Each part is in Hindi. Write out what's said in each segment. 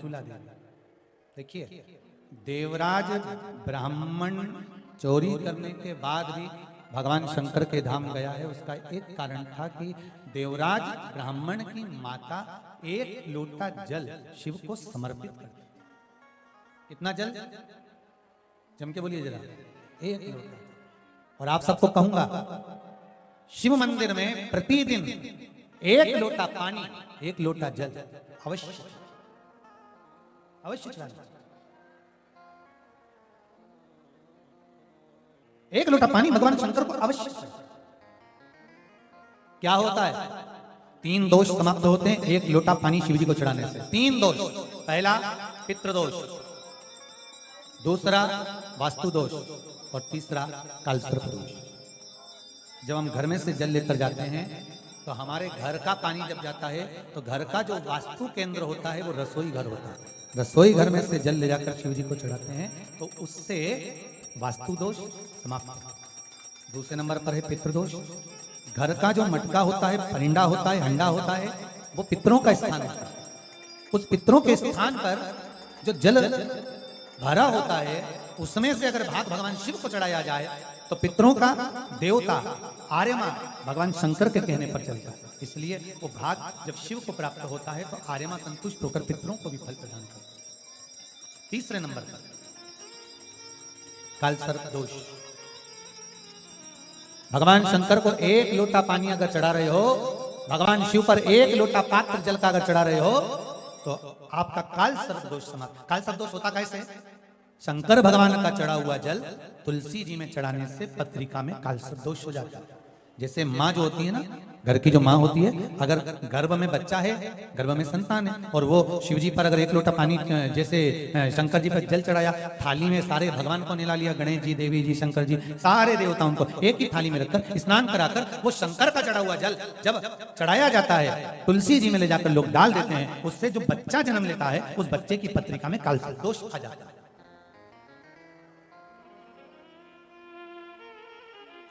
पंचूला देवी। देखिए, देवराज ब्राह्मण चोरी करने के बाद भी भगवान शंकर के धाम गया है। उसका एक कारण था कि देवराज ब्राह्मण की माता एक लोटा जल शिव को समर्पित करती। कितना जल? जम के बोलिए जरा। एक लोटा। और आप सबको कहूंगा, शिव मंदिर में प्रतिदिन एक लोटा पानी, एक लोटा जल अवश्य अवश्य चढ़ाना। एक लोटा पानी भगवान शंकर को अवश्य। क्या होता है? 3 दोष समाप्त होते हैं एक लोटा पानी शिव जी को चढ़ाने से। 3 दोष। पहला पितृदोष, दूसरा वास्तु दोष, और तीसरा कालसर्प दोष। जब हम घर में से जल लेकर जाते हैं तो हमारे घर का पानी जब जाता है तो घर का जो वास्तु केंद्र होता है वो रसोई घर होता है। रसोई घर में से जल ले जाकर शिव जी को चढ़ाते हैं तो उससे वास्तु दोष समाप्त। दूसरे नंबर पर है पितृदोष। घर का जो मटका होता है, परिंडा होता है, हंडा होता है, वो पितरों का स्थान होता है। उस पितरों के स्थान पर जो जल भरा होता है उसमें से अगर भाग भगवान शिव को चढ़ाया जाए तो पितरों का देवता आर्यमा भगवान शंकर के कहने पर चलता है। इसलिए वो भाग जब शिव को प्राप्त होता है तो आर्यमा संतुष्ट होकर पितरों को भी फल प्रदान करता है। तीसरे नंबर पर कालसर्प दोष। भगवान शंकर को एक लोटा पानी अगर चढ़ा रहे हो, भगवान शिव पर एक लोटा पात्र जल का अगर चढ़ा रहे हो तो आपका कालसर्प दोष समाप्त। कालसर्प दोष होता कैसे? शंकर भगवान का चढ़ा हुआ जल तुलसी जी में चढ़ाने से पत्रिका में कालसर्प दोष हो जाता है। जैसे माँ जो होती है ना, घर की जो माँ होती है, अगर गर्भ में बच्चा है, गर्भ में संतान है, और वो शिव जी पर अगर एक लोटा पानी जैसे शंकर जी पर जल चढ़ाया, थाली में सारे भगवान को निला लिया, गणेश जी, देवी जी, शंकर जी, सारे देवताओं को एक ही थाली में रखकर स्नान कराकर वो शंकर का चढ़ा हुआ जल जब चढ़ाया जाता है तुलसी जी में ले जाकर लोग डाल देते हैं, उससे जो बच्चा जन्म लेता है उस बच्चे की पत्रिका में कालसर्प दोष आ जाता है।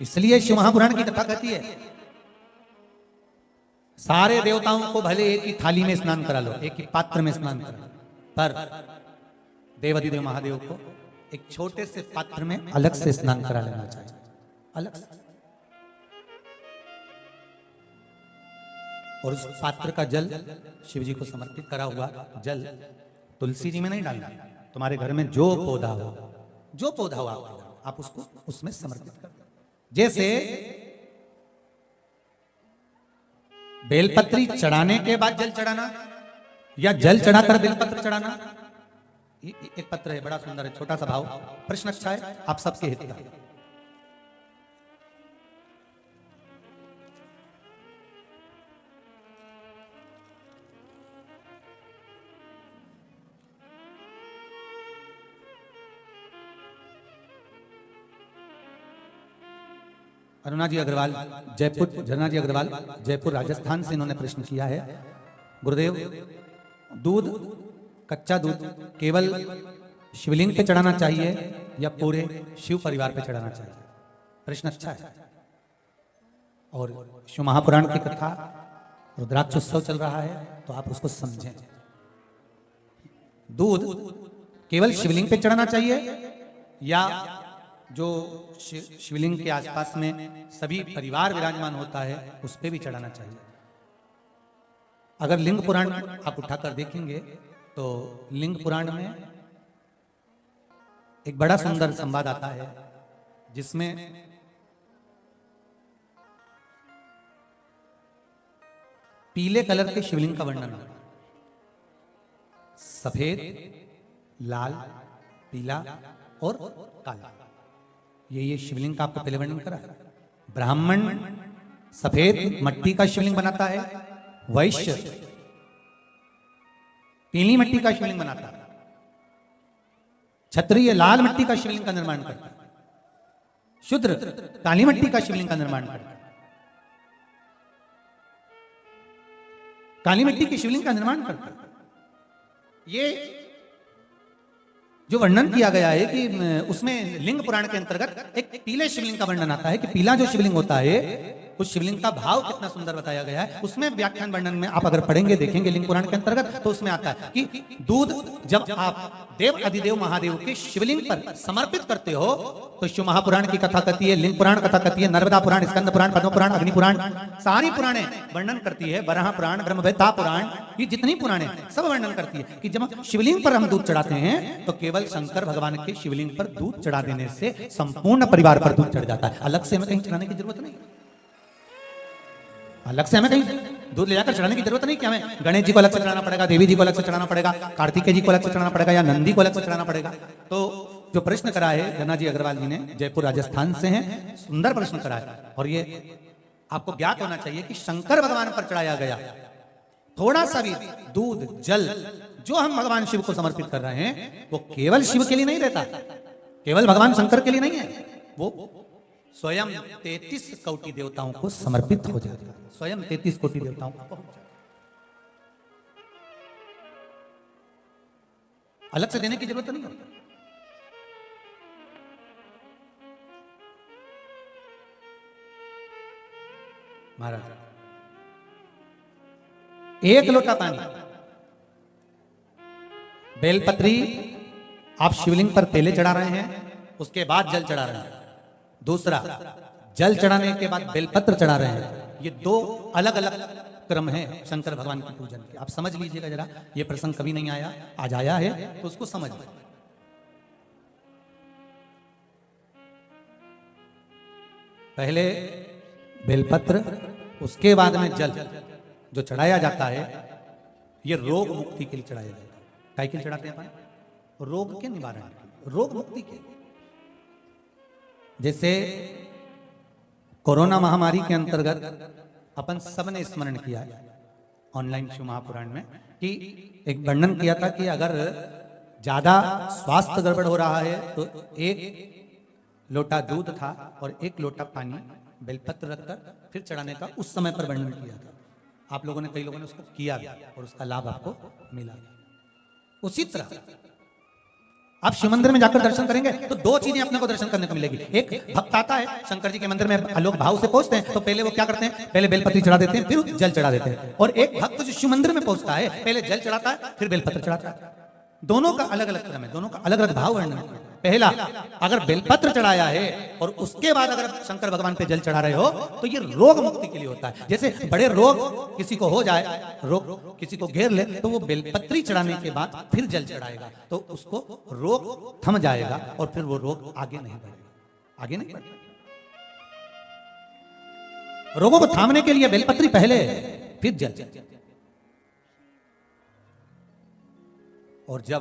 इसलिए शिव महापुराण की कथा कहती है सारे देवताओं को भले एक ही थाली में स्नान करा लो, एक ही पात्र में स्नान करा लो, पर देवाधिदेव महादेव को एक छोटे से पात्र में अलग से स्नान करा लेना चाहिए, अलग से। और उस पात्र का जल शिव जी को समर्पित करा हुआ जल तुलसी जी में नहीं डालना। तुम्हारे घर में जो पौधा हो, जो पौधा हो आप उसको उसमें समर्पित कर दो। जैसे बेलपत्री चढ़ाने के बाद जल चढ़ाना या जल चढ़ाकर बेलपत्र चढ़ाना। एक पत्र है, बड़ा सुंदर है, छोटा सा भाव, प्रश्न अच्छा है, आप सबके हित का। अरुणा जी अग्रवाल जयपुर, झरना जी अग्रवाल जयपुर राजस्थान से इन्होंने प्रश्न किया है, गुरुदेव दूध, कच्चा दूध केवल शिवलिंग पे चढ़ाना चाहिए या पूरे शिव परिवार पे चढ़ाना चाहिए? प्रश्न अच्छा है। और शिव महापुराण की कथा रुद्राक्ष उत्सव चल रहा है तो आप उसको समझें। दूध केवल शिवलिंग पे चढ़ाना चाहिए या जो शिवलिंग के आसपास में सभी परिवार विराजमान होता है उस पे भी चढ़ाना चाहिए? अगर लिंग पुराण आप उठाकर देखेंगे तो लिंग पुराण में एक बड़ा सुंदर संवाद आता है जिसमें पीले कलर के शिवलिंग का वर्णन है। सफेद, लाल, पीला और काला, ये शिवलिंग का आपको पहले वर्णन करा। ब्राह्मण सफेद मट्टी का शिवलिंग बनाता है, वैश्य पीली मिट्टी का शिवलिंग बनाता है, क्षत्रिय लाल मिट्टी का शिवलिंग का निर्माण करता है, शूद्र काली मिट्टी का शिवलिंग का निर्माण करता है। काली मिट्टी की शिवलिंग का निर्माण करता है। ये जो वर्णन किया गया है कि उसमें लिंग पुराण के अंतर्गत एक पीले शिवलिंग का वर्णन आता है कि पीला जो शिवलिंग होता है उस शिवलिंग का भाव कितना सुंदर बताया गया है। उसमें व्याख्यान वर्णन में आप अगर पढ़ेंगे देखेंगे लिंग पुराण के अंतर्गत, तो उसमें आता है कि दूध जब आप देव अधिदेव महादेव के शिवलिंग पर समर्पित करते हो तो शिव महापुराण की कथा कहती है, लिंग पुराण कथा कहती है, नर्मदा पुराण, स्कंद पुराण, पद्म पुराण, अग्नि पुराण, सारी पुराणे वर्णन करती है, वराह पुराण, ब्रह्मवेत्ता पुराण, ये जितनी पुराणे सब वर्णन करती है कि जब शिवलिंग पर हम दूध चढ़ाते हैं तो केवल शंकर भगवान के शिवलिंग पर दूध चढ़ा देने से संपूर्ण परिवार पर दूध चढ़ जाता है। अलग से हमें कहीं चढ़ाने की जरूरत नहीं, अलग से हमें कहीं दूध ले जाकर चढ़ाने की जरूरत नहीं कि हमें गणेश जी को अलग से चढ़ाना पड़ेगा, देवी जी को अलग से चढ़ाना पड़ेगा, कार्तिकेय जी को अलग से चढ़ाना पड़ेगा या नंदी को अलग से चढ़ाना पड़ेगा। तो जो प्रश्न करा है गन्ना जी अग्रवाल जी ने, जयपुर राजस्थान से हैं, सुंदर प्रश्न करा है। और ये आपको ज्ञात होना चाहिए कि शंकर भगवान पर चढ़ाया गया थोड़ा सा भी दूध जल जो हम भगवान शिव को समर्पित कर रहे हैं वो केवल शिव के लिए नहीं रहता, केवल भगवान शंकर के लिए नहीं है, वो स्वयं 33 कोटि देवताओं को समर्पित हो जाता है, स्वयं 33 कोटि देवताओं को पहुंच जाता है। अलग से देने की जरूरत नहीं होती। महाराज एक लोटा पानी, बेलपत्री आप शिवलिंग पर पहले चढ़ा रहे हैं, उसके बाद जल चढ़ा रहे हैं। दूसरा, जल चढ़ाने के बाद बेलपत्र चढ़ा रहे हैं। ये दो अलग अलग क्रम है शंकर भगवान के पूजन के। आप समझ लीजिएगा जरा, ये प्रसंग कभी नहीं आया, आज आया है तो उसको समझ लीजिए। पहले बेलपत्र, उसके बाद में जल जो चढ़ाया जाता है, ये रोग मुक्ति के लिए चढ़ाया जाता है। काय के लिए चढ़ाते हैं अपन? रोग के निवारण के लिए, रोग मुक्ति के लिए। जैसे कोरोना महामारी के अंतर्गत अपन सबने स्मरण किया ऑनलाइन शिव महापुराण में कि एक वर्णन किया था कि अगर ज्यादा स्वास्थ्य गड़बड़ हो रहा है तो एक लोटा दूध था और एक लोटा पानी बेलपत्र रखकर फिर चढ़ाने का उस समय पर वर्णन किया था। आप लोगों ने, कई लोगों ने उसको किया और उसका लाभ आपको मिला। उसी तरह आप शिव मंदिर में जाकर दर्शन करेंगे तो दो चीजें अपने को दर्शन करने को मिलेगी। एक भक्त आता है शंकर जी के मंदिर में, लोग भाव से पहुंचते हैं तो पहले वो क्या करते हैं, पहले बेलपत्री चढ़ा देते हैं फिर जल चढ़ा देते हैं। और एक भक्त जो शिव मंदिर में पहुंचता है पहले जल चढ़ाता है फिर बेलपत्र चढ़ाता है। दोनों का अलग अलग क्रम है, दोनों का अलग अलग भाव वर्णन है। पहला, अगर बेलपत्र चढ़ाया है और उसके बाद अगर शंकर भगवान पे जल चढ़ा रहे हो तो ये रोग मुक्ति के लिए होता है। जैसे बड़े रोग किसी को हो जाए, रोग किसी को घेर ले तो वो बेलपत्री चढ़ाने के बाद फिर जल चढ़ाएगा तो उसको रोग थम जाएगा और फिर वो रोग आगे नहीं बढ़ेगा, आगे नहीं बढ़ेगा। रोगों को थामने के लिए बेलपत्री पहले फिर जल। और जब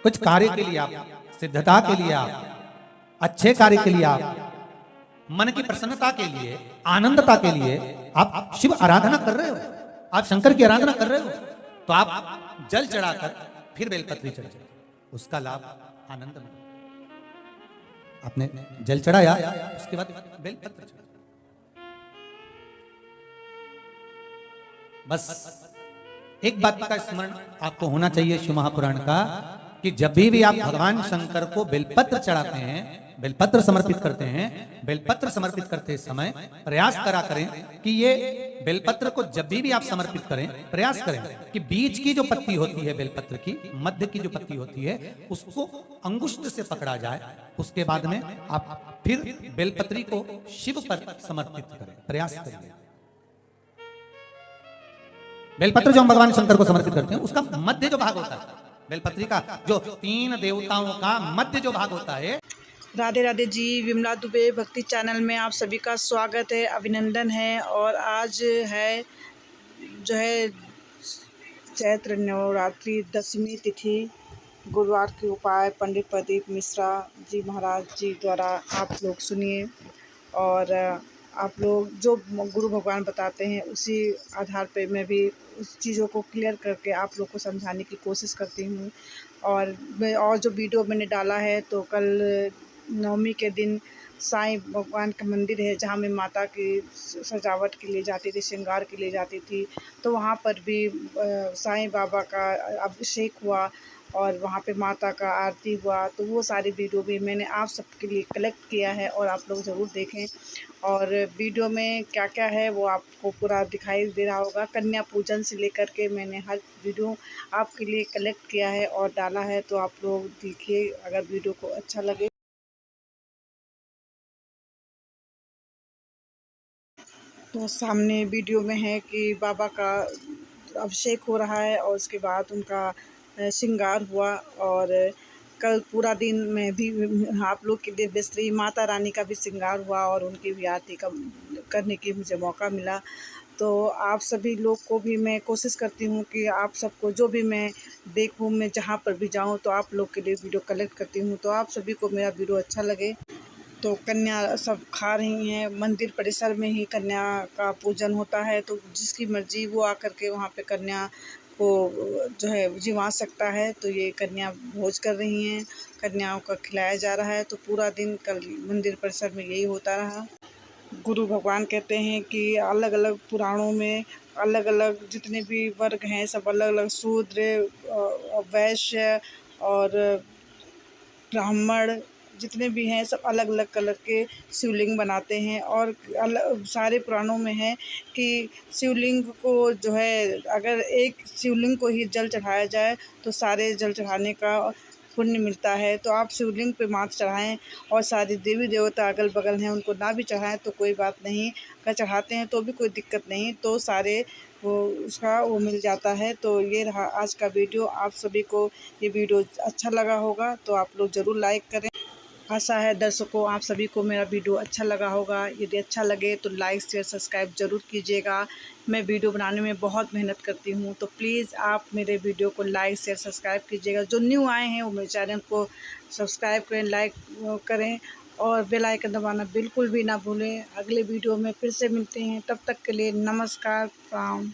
कुछ कार्य के लिए आप, सिद्धता के लिए आप, अच्छे कार्य के लिए आप, मन की प्रसन्नता के लिए, आनंदता के लिए आप शिव आराधना कर रहे हो, आप शंकर की आराधना कर रहे हो तो आप जल चढ़ाकर फिर बेलपत्री चढ़ाए, उसका लाभ आनंद में। आपने जल चढ़ाया उसके बाद बेलपत्र चढ़ाया। बस एक बात का स्मरण आपको होना चाहिए शिव महापुराण का कि जब भी आप भगवान शंकर को बेलपत्र चढ़ाते हैं, बेलपत्र समर्पित करते हैं, बेलपत्र समर्पित करते समय प्रयास करा करें कि ये बेलपत्र को जब भी आप समर्पित करें, प्रयास करें कि बीच की जो पत्ती होती है बेलपत्र की, मध्य की जो पत्ती होती है उसको अंगुष्ठ से पकड़ा जाए। उसके बाद में आप फिर बेलपत्री को शिव पर समर्पित करें, प्रयास करें। बेलपत्र जो हम भगवान शंकर को समर्पित करते हैं उसका मध्य जो भाग होता है, बेलपत्री का जो 3 देवताओं का मध्य जो भाग होता है। राधे राधे जी, विमला दुबे भक्ति चैनल में आप सभी का स्वागत है, अभिनंदन है। और आज है जो है चैत्र नवरात्रि 10वीं तिथि, गुरुवार के उपाय पंडित प्रदीप मिश्रा जी महाराज जी द्वारा आप लोग सुनिए और आप लोग जो गुरु भगवान बताते हैं उसी आधार पे मैं भी उस चीज़ों को क्लियर करके आप लोग को समझाने की कोशिश करती हूँ। और जो वीडियो मैंने डाला है तो कल नवमी के दिन साईं भगवान का मंदिर है जहाँ मैं माता की सजावट के लिए जाती थी, श्रृंगार के लिए जाती थी, तो वहाँ पर भी साईं बाबा का अभिषेक हुआ और वहाँ पे माता का आरती हुआ, तो वो सारी वीडियो भी मैंने आप सबके लिए कलेक्ट किया है और आप लोग ज़रूर देखें। और वीडियो में क्या-क्या है वो आपको पूरा दिखाई दे रहा होगा। कन्या पूजन से लेकर के मैंने हर वीडियो आपके लिए कलेक्ट किया है और डाला है, तो आप लोग देखिए अगर वीडियो को अच्छा लगे। तो सामने वीडियो में है कि बाबा का अभिषेक हो रहा है और उसके बाद उनका श्रृंगार हुआ। और कल पूरा दिन मैं भी आप लोग के दिव्य श्री माता रानी का भी श्रृंगार हुआ और उनकी भी आरती का करने की मुझे मौका मिला। तो आप सभी लोग को भी मैं कोशिश करती हूँ कि आप सबको जो भी मैं देखूँ, मैं जहाँ पर भी जाऊँ तो आप लोग के लिए वीडियो कलेक्ट करती हूँ। तो आप सभी को मेरा वीडियो अच्छा लगे। तो कन्या सब खा रही हैं, मंदिर परिसर में ही कन्या का पूजन होता है, तो जिसकी मर्ज़ी वो आकर के वहाँ पे कन्या को जो है जिमा सकता है। तो ये कन्या भोज कर रही हैं, कन्याओं को खिलाया जा रहा है। तो पूरा दिन कल मंदिर परिसर में यही होता रहा। गुरु भगवान कहते हैं कि अलग-अलग पुराणों में अलग-अलग जितने भी वर्ग हैं सब अलग-अलग शूद्र, वैश्य और ब्राह्मण जितने भी हैं सब अलग-अलग कलर के शिवलिंग बनाते हैं। और सारे पुराणों में है कि शिवलिंग को जो है अगर एक शिवलिंग को ही जल चढ़ाया जाए तो सारे जल चढ़ाने का पुण्य मिलता है। तो आप शिवलिंग पे माथ चढ़ाएँ और सारे देवी देवता अगल-बगल हैं उनको ना भी चढ़ाएँ तो कोई बात नहीं, अगर चढ़ाते हैं तो भी कोई दिक्कत नहीं, तो सारे वो मिल जाता है। तो ये रहा आज का वीडियो। आप सभी को ये वीडियो अच्छा लगा होगा तो आप लोग ज़रूर लाइक करें। आशा है दर्शकों आप सभी को मेरा वीडियो अच्छा लगा होगा। यदि अच्छा लगे तो लाइक शेयर सब्सक्राइब ज़रूर कीजिएगा। मैं वीडियो बनाने में बहुत मेहनत करती हूँ, तो प्लीज़ आप मेरे वीडियो को लाइक शेयर सब्सक्राइब कीजिएगा। जो न्यू आए हैं वो मेरे चैनल को सब्सक्राइब करें, लाइक करें और बेल आइकन दबाना बिल्कुल भी ना भूलें। अगले वीडियो में फिर से मिलते हैं, तब तक के लिए नमस्कार, प्रणाम।